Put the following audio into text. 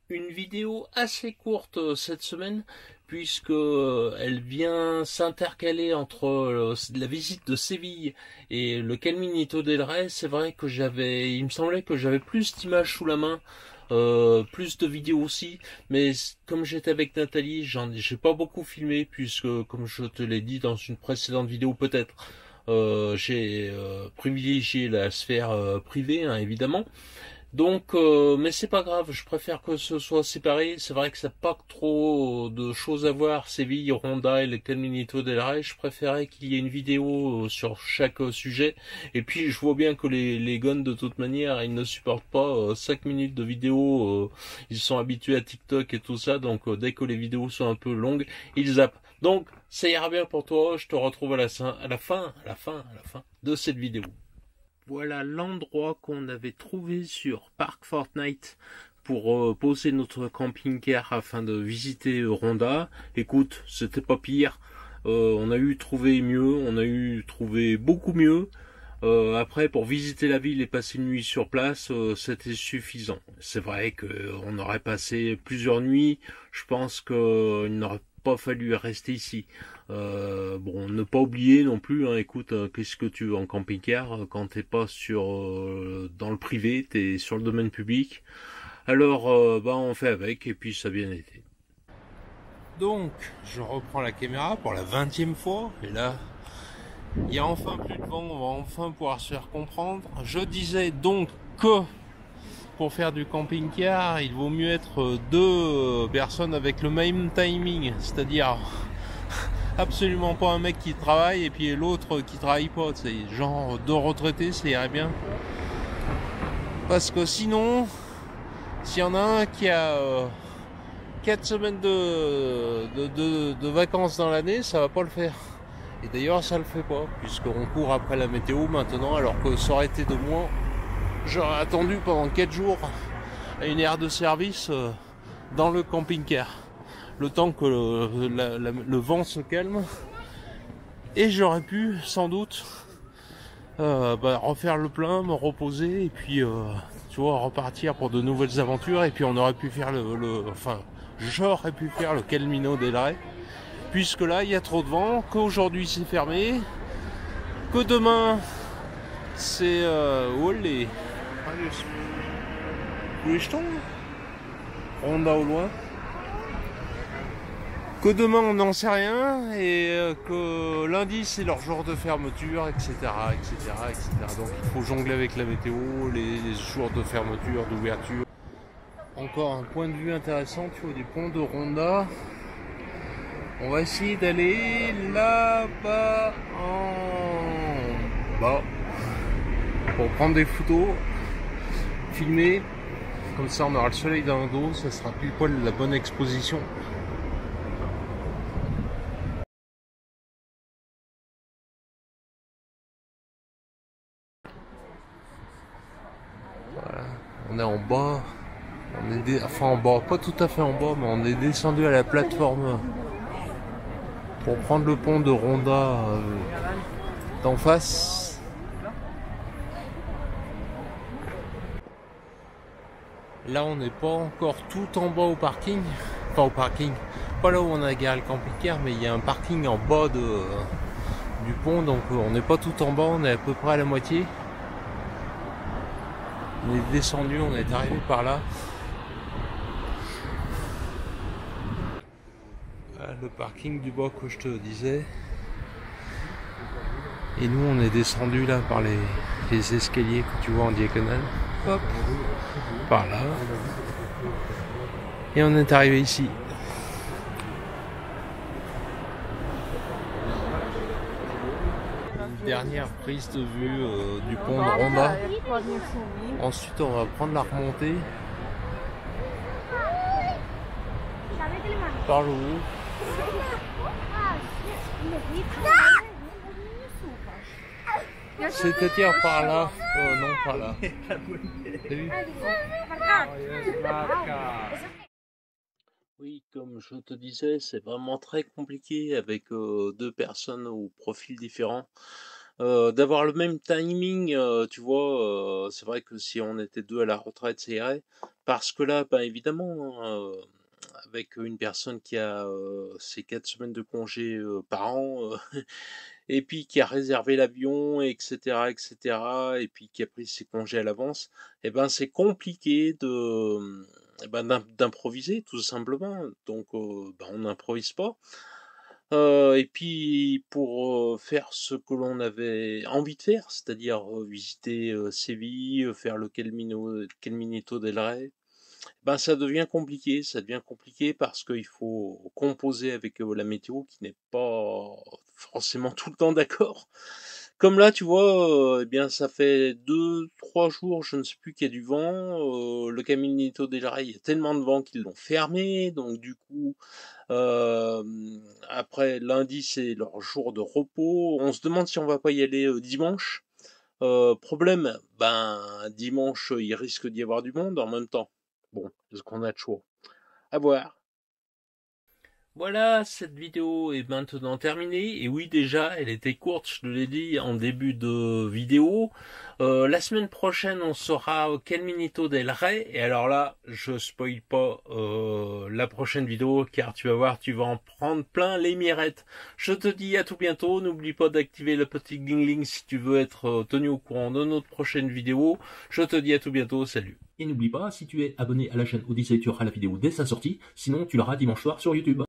Une vidéo assez courte cette semaine, puisque elle vient s'intercaler entre la visite de Séville et le Caminito del Rey. C'est vrai que il me semblait que j'avais plus d'images sous la main, plus de vidéos aussi, mais comme j'étais avec Nathalie, j'ai pas beaucoup filmé, puisque comme je te l'ai dit dans une précédente vidéo peut-être, j'ai privilégié la sphère privée, hein, évidemment. Donc, mais c'est pas grave, je préfère que ce soit séparé. C'est vrai que ça n'a pas trop de choses à voir, Séville, Ronda et le Caminito del Rey. Je préférais qu'il y ait une vidéo sur chaque sujet. Et puis, je vois bien que les gones, de toute manière, ils ne supportent pas 5 minutes de vidéo. Ils sont habitués à TikTok et tout ça, donc dès que les vidéos sont un peu longues, ils zappent. Donc, ça ira bien pour toi. Je te retrouve à la fin de cette vidéo. Voilà l'endroit qu'on avait trouvé sur Park Fortnite pour poser notre camping-car afin de visiter Ronda. Écoute, c'était pas pire. On a trouvé mieux, on a trouvé beaucoup mieux. Après, pour visiter la ville et passer une nuit sur place, c'était suffisant. C'est vrai qu'on aurait passé plusieurs nuits. Je pense qu'il n'aurait pas fallu rester ici. Bon, ne pas oublier non plus, hein, écoute, qu'est-ce que tu veux en camping-car quand t'es pas dans le privé, t'es sur le domaine public. Alors, on fait avec et puis ça a bien été. Donc, je reprends la caméra pour la 20e fois et là, il y a enfin plus de vent, on va enfin pouvoir se faire comprendre. Je disais donc que pour faire du camping-car, il vaut mieux être deux personnes avec le même timing, c'est-à-dire absolument pas un mec qui travaille et puis l'autre qui travaille pas, c'est genre deux retraités, ça irait bien. Parce que sinon, s'il y en a un qui a 4 semaines de vacances dans l'année, ça va pas le faire. Et d'ailleurs ça le fait pas, puisqu'on court après la météo maintenant, alors que ça aurait été de moins. J'aurais attendu pendant 4 jours à une aire de service dans le camping-car. Le temps que le vent se calme. Et j'aurais pu sans doute refaire le plein, me reposer et puis tu vois, repartir pour de nouvelles aventures. Et puis on aurait pu faire j'aurais pu faire le Caminito del Rey. Puisque là il y a trop de vent, qu'aujourd'hui c'est fermé, que demain c'est olé. Ronda au loin. Que demain on n'en sait rien et que lundi c'est leur jour de fermeture, etc., etc., etc. Donc il faut jongler avec la météo, les jours de fermeture, d'ouverture. Encore un point de vue intéressant, tu vois, du pont de Ronda. On va essayer d'aller là-bas en bas pour prendre des photos, filmer. Comme ça, on aura le soleil dans le dos, ça sera pile poil la bonne exposition. Voilà, on est en bas. Enfin en bas, pas tout à fait en bas, mais on est descendu à la plateforme pour prendre le pont de Ronda d'en face. Là on n'est pas encore tout en bas au parking, pas au parking, pas là où on a garé le camping-car, mais il y a un parking en bas du pont, donc on n'est pas tout en bas, on est à peu près à la moitié. On est descendu, on est arrivé par là. Le parking du bas que je te disais. Et nous on est descendu là par les escaliers que tu vois en diagonale. Hop, par là. Et on est arrivé ici. Une dernière prise de vue du pont de Ronda. Ensuite on va prendre la remontée par le haut. C'est-à-dire par là, non par là. T'as vu ? Oui, comme je te disais, c'est vraiment très compliqué avec deux personnes au profil différent. D'avoir le même timing, tu vois, c'est vrai que si on était deux à la retraite, ça irait. Parce que là, bah, évidemment, hein, avec une personne qui a ses 4 semaines de congé par an, et puis qui a réservé l'avion, et puis qui a pris ses congés à l'avance, et ben c'est compliqué et ben, d'improviser tout simplement. Donc, ben, on n'improvise pas. Et puis pour faire ce que l'on avait envie de faire, c'est-à-dire visiter Séville, faire le Caminito del Rey, ben ça devient compliqué parce qu'il faut composer avec la météo qui n'est pas forcément tout le temps d'accord. Comme là, tu vois, eh bien, ça fait 2, 3 jours, je ne sais plus, qu'il y a du vent. Le Caminito del Rey, il y a tellement de vent qu'ils l'ont fermé, donc du coup, après lundi, c'est leur jour de repos. On se demande si on va pas y aller dimanche. Problème, ben dimanche, il risque d'y avoir du monde en même temps. Bon, est-ce qu'on a de choix? À voir. Voilà, cette vidéo est maintenant terminée. Et oui, déjà, elle était courte, je te l'ai dit en début de vidéo. La semaine prochaine, on sera au Caminito del Rey. Et alors là, je spoil pas la prochaine vidéo, car tu vas voir, tu vas en prendre plein les mirettes. Je te dis à tout bientôt. N'oublie pas d'activer le petit gling-gling si tu veux être tenu au courant de notre prochaine vidéo. Je te dis à tout bientôt. Salut. Et n'oublie pas, si tu es abonné à la chaîne Odyssey, tu auras la vidéo dès sa sortie, sinon tu l'auras dimanche soir sur YouTube.